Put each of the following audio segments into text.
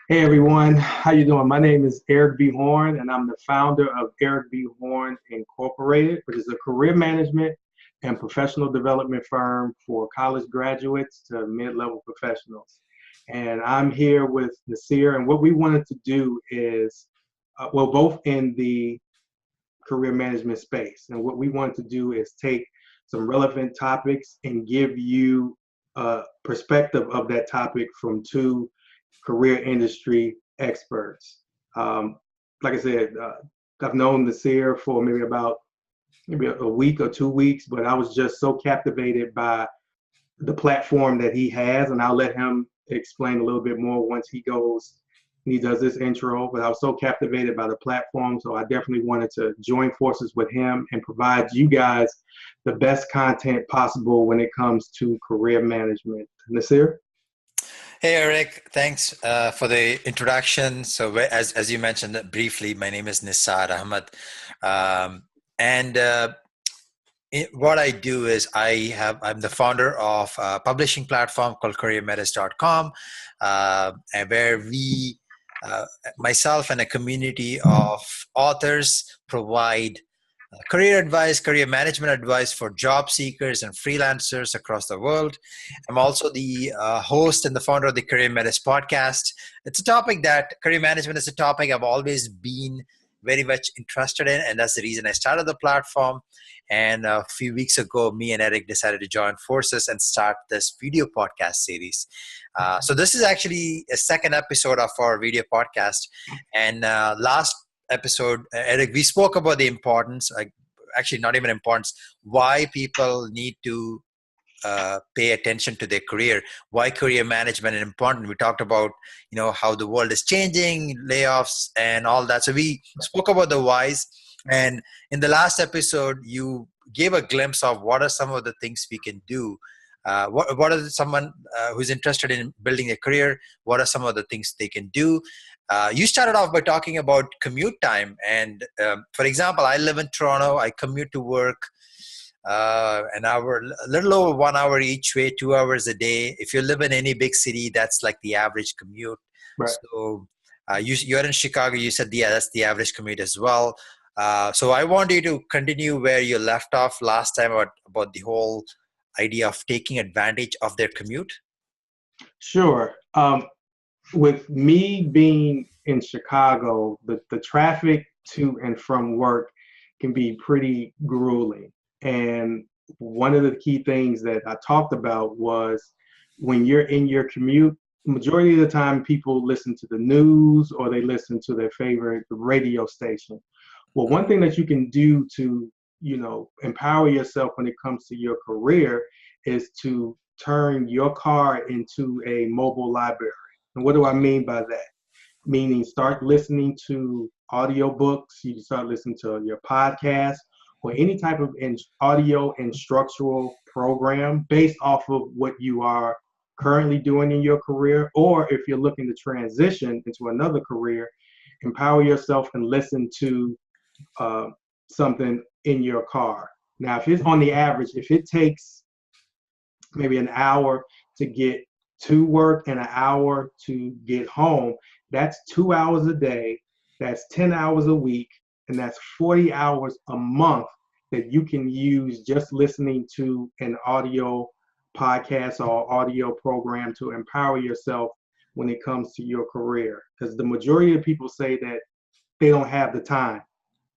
Hey everyone, how you doing? My name is Eric B. Horn, and I'm the founder of Eric B. Horn Incorporated, which is a career management and professional development firm for college graduates to mid-level professionals. And I'm here with Nissar, and what we wanted to do is, both in the career management space, and what we wanted to do is take some relevant topics and give you a perspective of that topic from two career industry experts. Um, like I said, I've known Nasir for maybe a week or 2 weeks, but I was just so captivated by the platform that he has, and I'll let him explain a little bit more once he goes and he does this intro. But I was so captivated by the platform, so I definitely wanted to join forces with him and provide you guys the best content possible when it comes to career management. Nasir? Hey Eric, thanks for the introduction. So as you mentioned briefly, my name is Nissar Ahamed, and what I do is I'm the founder of a publishing platform called CareerMetis.com, and where we myself and a community of authors provide career advice, career management advice for job seekers and freelancers across the world. I'm also the host and the founder of the Career Metis podcast. It's a topic that career management is a topic I've always been very much interested in, and that's the reason I started the platform. And a few weeks ago, me and Eric decided to join forces and start this video podcast series. So this is actually a second episode of our video podcast. And last episode, Eric, we spoke about the importance, actually not even importance, why people need to pay attention to their career, why career management is important. We talked about, how the world is changing, layoffs and all that. So we spoke about the whys. And in the last episode, you gave a glimpse of what are some of the things we can do. What are someone who's interested in building a career? What are some of the things they can do? You started off by talking about commute time. And for example, I live in Toronto. I commute to work an hour, a little over 1 hour each way, 2 hours a day. If you live in any big city, that's like the average commute. Right. So you're in Chicago. You said, yeah, that's the average commute as well. So I want you to continue where you left off last time about the whole idea of taking advantage of their commute. Sure. With me being in Chicago, the traffic to and from work can be pretty grueling. And one of the key things that I talked about was when you're in your commute, majority of the time people listen to the news or they listen to their favorite radio station. Well, one thing that you can do to, empower yourself when it comes to your career is to turn your car into a mobile library. And what do I mean by that? Meaning start listening to audiobooks, you can start listening to your podcast or any type of audio instructional program based off of what you are currently doing in your career, or if you're looking to transition into another career, empower yourself and listen to something in your car. Now, if it's on the average, if it takes maybe an hour to get to work and an hour to get home, that's 2 hours a day, that's 10 hours a week, and that's 40 hours a month that you can use just listening to an audio podcast or audio program to empower yourself when it comes to your career. Because the majority of people say that they don't have the time.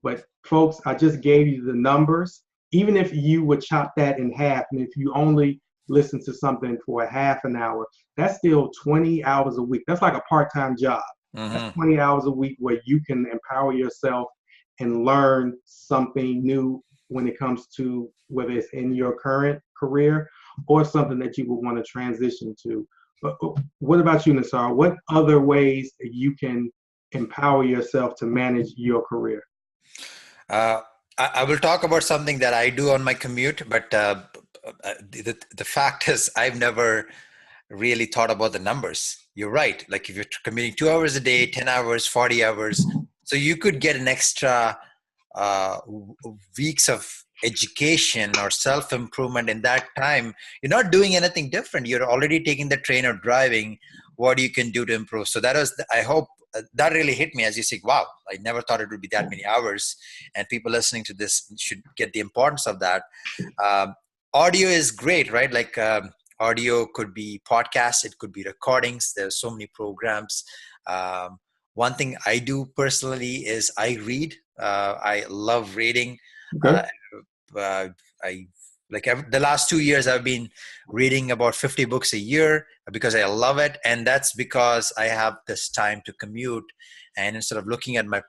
But folks, I just gave you the numbers. Even if you would chop that in half, and if you only listen to something for a half an hour, that's still 20 hours a week. That's like a part-time job. Mm-hmm. That's 20 hours a week where you can empower yourself and learn something new when it comes to whether it's in your current career or something that you would want to transition to. But what about you, Nissar? What other ways you can empower yourself to manage your career? I will talk about something that I do on my commute, but the fact is I've never really thought about the numbers. You're right. Like if you're commuting 2 hours a day, 10 hours, 40 hours, so you could get an extra weeks of education or self-improvement in that time. You're not doing anything different. You're already taking the train or driving. what you can do to improve. So that was, I hope that really hit me as you say, wow, I never thought it would be that many hours, and people listening to this should get the importance of that. Um, Audio is great, right? Like audio could be podcasts, it could be recordings. There's so many programs. Um, One thing I do personally is I read. I love reading. Uh, Okay. I the last 2 years I've been reading about 50 books a year because I love it, and that's because I have this time to commute. And instead of looking at my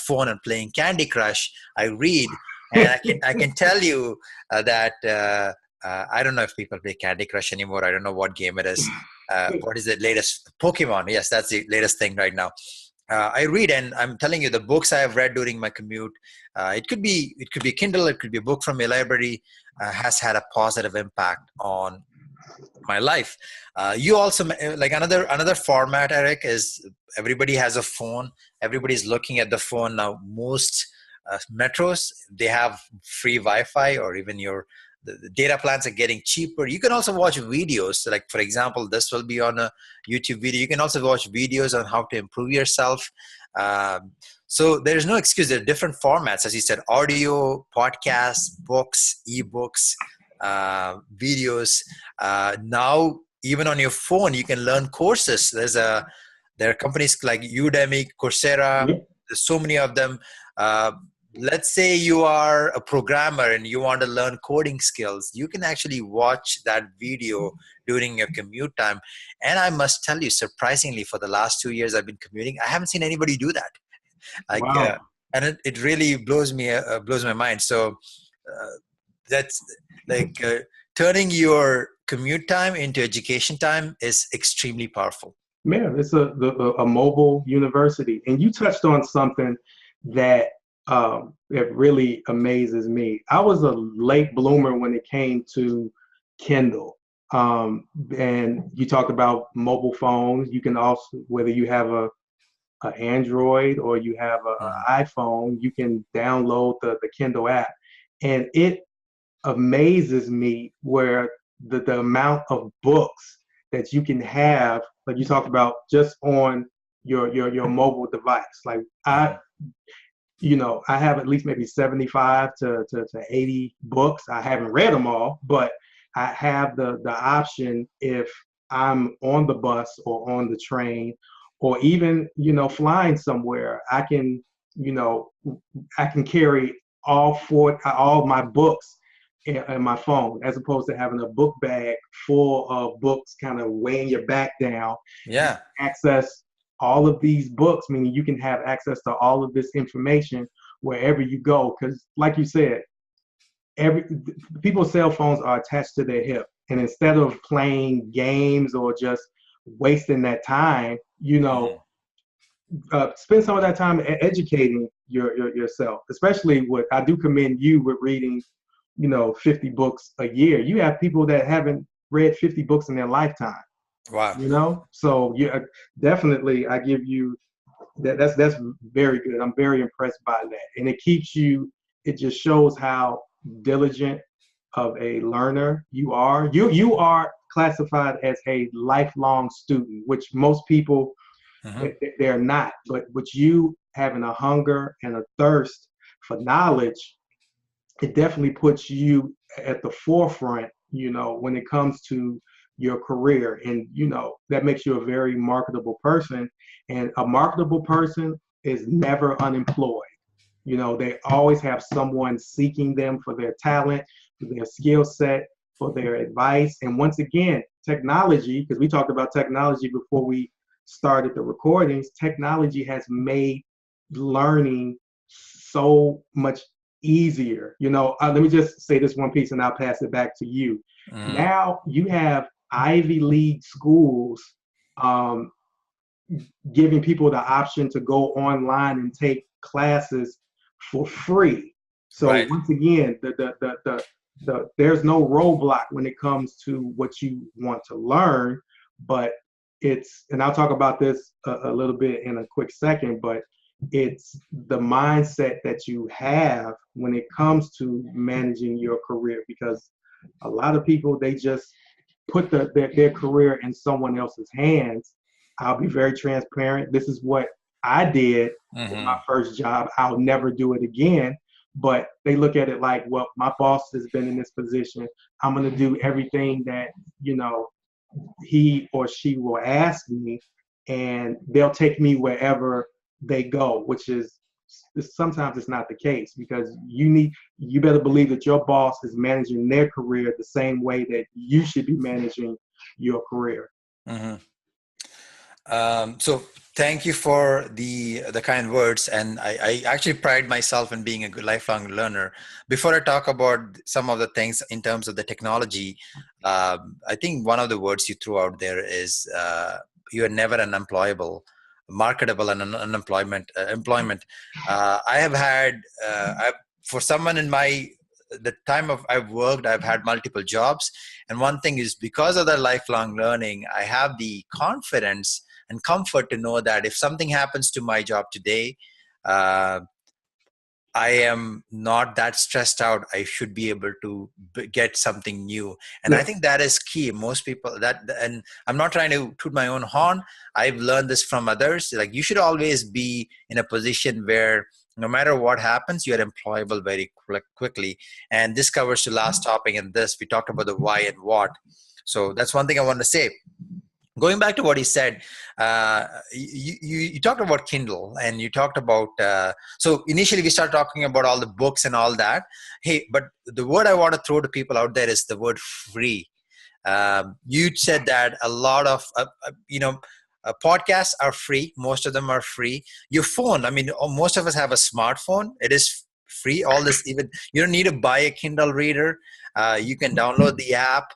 phone and playing Candy Crush, I read. And I can tell you that I don't know if people play Candy Crush anymore. I don't know what game it is. What is the latest? Pokemon. Yes, that's the latest thing right now. I read, and I'm telling you, the books I have read during my commute, it could be Kindle, it could be a book from your library, has had a positive impact on my life. You also like another format, Eric, is everybody has a phone. Everybody's looking at the phone now. Most metros, they have free Wi-Fi, or even the data plans are getting cheaper. You can also watch videos. So like, for example, this will be on a YouTube video. You can also watch videos on how to improve yourself. So there's no excuse. There are different formats, as you said: audio, podcasts, books, ebooks, videos. Now, even on your phone, you can learn courses. There are companies like Udemy, Coursera. Yep. There's so many of them. Let's say you are a programmer and you want to learn coding skills. You can actually watch that video during your commute time. And I must tell you, surprisingly, for the last 2 years I've been commuting, I haven't seen anybody do that. Like, Wow. and it really blows my mind. So that's like turning your commute time into education time is extremely powerful. Man, it's a mobile university. And you touched on something that it really amazes me. I was a late bloomer when it came to Kindle. And you talked about mobile phones. You can also, whether you have a Android or you have an iPhone, you can download the Kindle app. And it amazes me where the amount of books that you can have, like you talked about, just on your mobile device. Like I have at least maybe 75 to 80 books. I haven't read them all, but I have the option if I'm on the bus or on the train or even, flying somewhere. I can carry all my books in my phone, as opposed to having a book bag full of books kind of weighing your back down. Yeah. Access all of these books, meaning you can have access to all of this information wherever you go. Because like you said, people's cell phones are attached to their hip. And instead of playing games or just wasting that time, spend some of that time educating yourself, especially I do commend you with reading 50 books a year. You have people that haven't read 50 books in their lifetime. Wow. So definitely I give you that's very good. I'm very impressed by that. And it just shows how diligent of a learner you are. You are classified as a lifelong student, which most people they're not. But with you having a hunger and a thirst for knowledge, it definitely puts you at the forefront, when it comes to your career. And, that makes you a very marketable person. And a marketable person is never unemployed. They always have someone seeking them for their talent, for their skill set, for their advice. And once again, technology, because we talked about technology before we started the recordings, technology has made learning so much easier. Let me just say this one piece and I'll pass it back to you. Now you have Ivy League schools giving people the option to go online and take classes for free. So once again, there's no roadblock when it comes to what you want to learn, but and I'll talk about this a little bit in a quick second, but it's the mindset that you have when it comes to managing your career, because a lot of people, they just put their career in someone else's hands I'll be very transparent. This is what I did in my Hmm. first job. I'll never do it again. But they look at it like, well, my boss has been in this position. I'm going to do everything that, you know, he or she will ask me, and they'll take me wherever they go, which is sometimes it's not the case, because you better believe that your boss is managing their career the same way that you should be managing your career. Hmm. So thank you for the kind words, and I actually pride myself in being a good lifelong learner. Before I talk about some of the things in terms of the technology, I think one of the words you threw out there is you are never unemployable, marketable, and employment. I have had for someone in my the time of I've worked, I've had multiple jobs, and one thing is because of the lifelong learning, I have the confidence and comfort to know that if something happens to my job today, uh, I am not that stressed out. I should be able to get something new, and I Yeah. think that is key. Most people and I'm not trying to toot my own horn. I've learned this from others. Like you should always be in a position where no matter what happens, you are employable very quickly. And this covers the last topic. And this we talked about the why and what. So that's one thing I want to say. Going back to what he said, you talked about Kindle, and you talked about so initially we started talking about all the books and all that. Hey, but the word I want to throw to people out there is the word free. You said that a lot of podcasts are free. Most of them are free. Your phone, I mean, most of us have a smartphone. It is free. All this, even you don't need to buy a Kindle reader. You can download the app.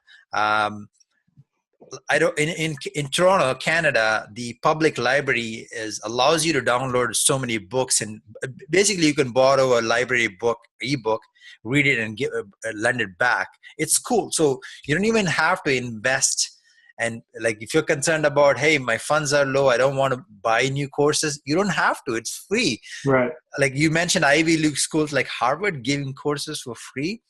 I don't in Toronto, Canada, the public library is allows you to download so many books, and basically you can borrow a library book, ebook, read it, and lend it back. It's cool. So you don't even have to invest. And like if you're concerned about, hey, my funds are low, I don't want to buy new courses, you don't have to. It's free. Right. Like you mentioned, Ivy League schools like Harvard giving courses for free.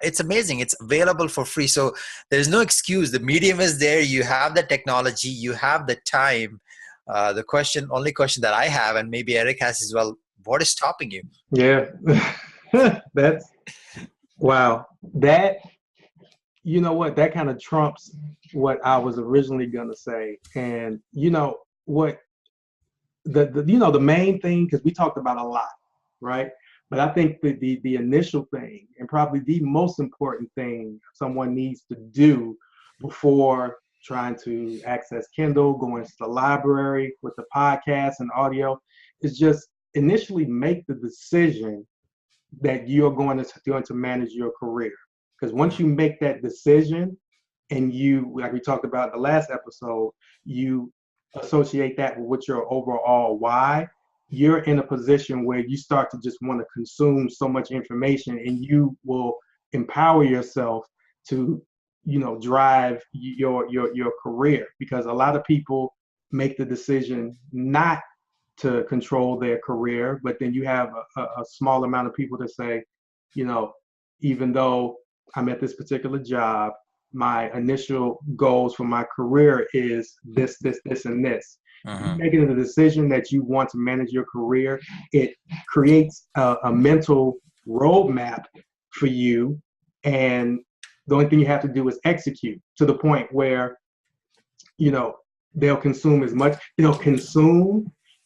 It's amazing. It's available for free. So there's no excuse. The medium is there. You have the technology. You have the time. Only question that I have, and maybe Eric has as well, what is stopping you? Yeah. That's wow. That, you know what, that kind of trumps what I was originally gonna say. And you know what, the main thing, because we talked about a lot, right? But I think the initial thing, and probably the most important thing someone needs to do before trying to access Kindle, going to the library with the podcast and audio, is just initially make the decision that you're going to manage your career. Because once you make that decision, and you, like we talked about in the last episode, you associate that with what your overall why, you're in a position where you start to just want to consume so much information, and you will empower yourself to, drive your career. Because a lot of people make the decision not to control their career, but then you have a small amount of people that say, you know, even though I'm at this particular job, my initial goals for my career is this, and this. You Uh-huh. making a decision that you want to manage your career, it creates a mental roadmap for you, and the only thing you have to do is execute to the point where, you know, they'll consume,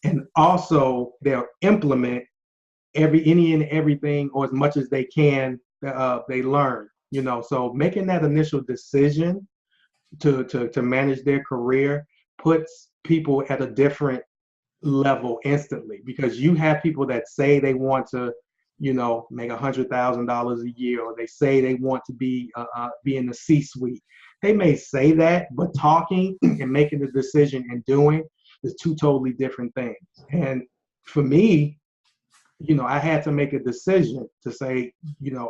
and also they'll implement any and everything, or as much as they can, they learn, so making that initial decision to manage their career puts people at a different level instantly, because you have people that say they want to, make $100,000 a year, or they say they want to be in the C-suite. They may say that, but talking and making the decision and doing is two totally different things. And for me, I had to make a decision to say,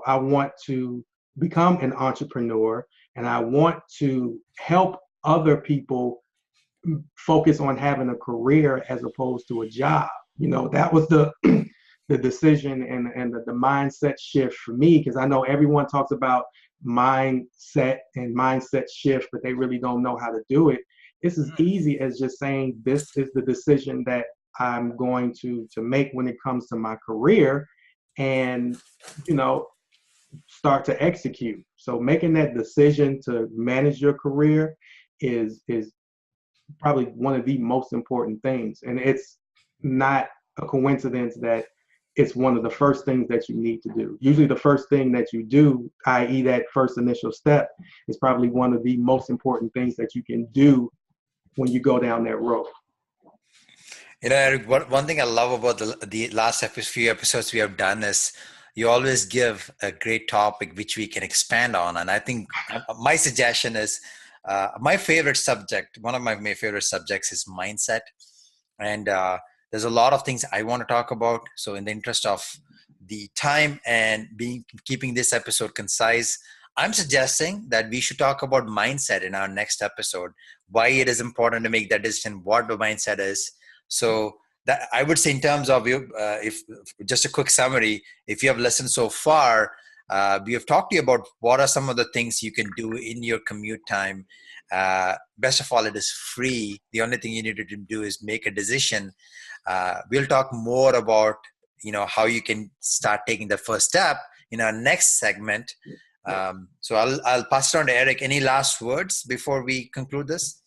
I want to become an entrepreneur, and I want to help other people focus on having a career as opposed to a job. That was the the decision, and the mindset shift for me, because I know everyone talks about mindset and mindset shift, but they really don't know how to do it. it's as easy as just saying, this is the decision that I'm going to make when it comes to my career, and, you know, start to execute. So making that decision to manage your career is probably one of the most important things. And it's not a coincidence that it's one of the first things that you need to do. Usually the first thing that you do, i.e. that first initial step, is probably one of the most important things that you can do when you go down that road. You know, Eric, one thing I love about the last few episodes we have done is you always give a great topic which we can expand on. And I think my suggestion is my favorite subject, one of my favorite subjects is mindset. And there's a lot of things I want to talk about. So in the interest of the time and keeping this episode concise, I'm suggesting that we should talk about mindset in our next episode, why it is important to make that decision, what the mindset is. So that I would say, in terms of you, if just a quick summary, if you have listened so far, we have talked to you about what are some of the things you can do in your commute time. Best of all, it is free. The only thing you need to do is make a decision. We'll talk more about, you know, how you can start taking the first step in our next segment. So I'll pass it on to Eric. Any last words before we conclude this?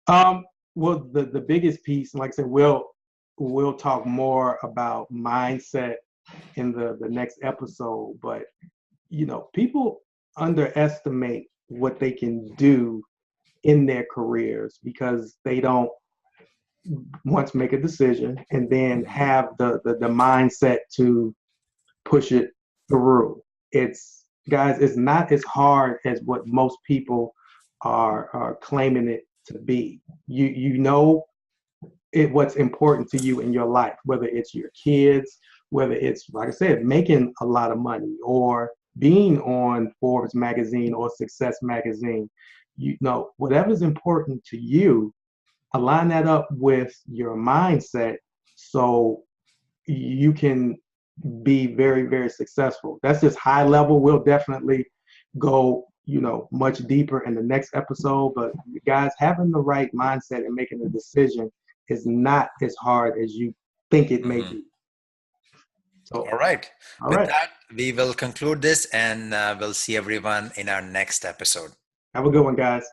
Well, the biggest piece, like I said, we'll talk more about mindset in the next episode. But, you know, people underestimate what they can do in their careers because they don't once make a decision and then have the mindset to push it through. It's not as hard as what most people are claiming it to be. You know what's important to you in your life, whether it's your kids, whether it's, like I said, making a lot of money or being on Forbes magazine or Success magazine. You know, whatever's important to you, align that up with your mindset so you can be very, very successful. That's just high level. We'll definitely go, you know, much deeper in the next episode. But guys, having the right mindset and making a decision is not as hard as you think it may be. So, all right. All With right. that, we will conclude this, and we'll see everyone in our next episode. Have a good one, guys.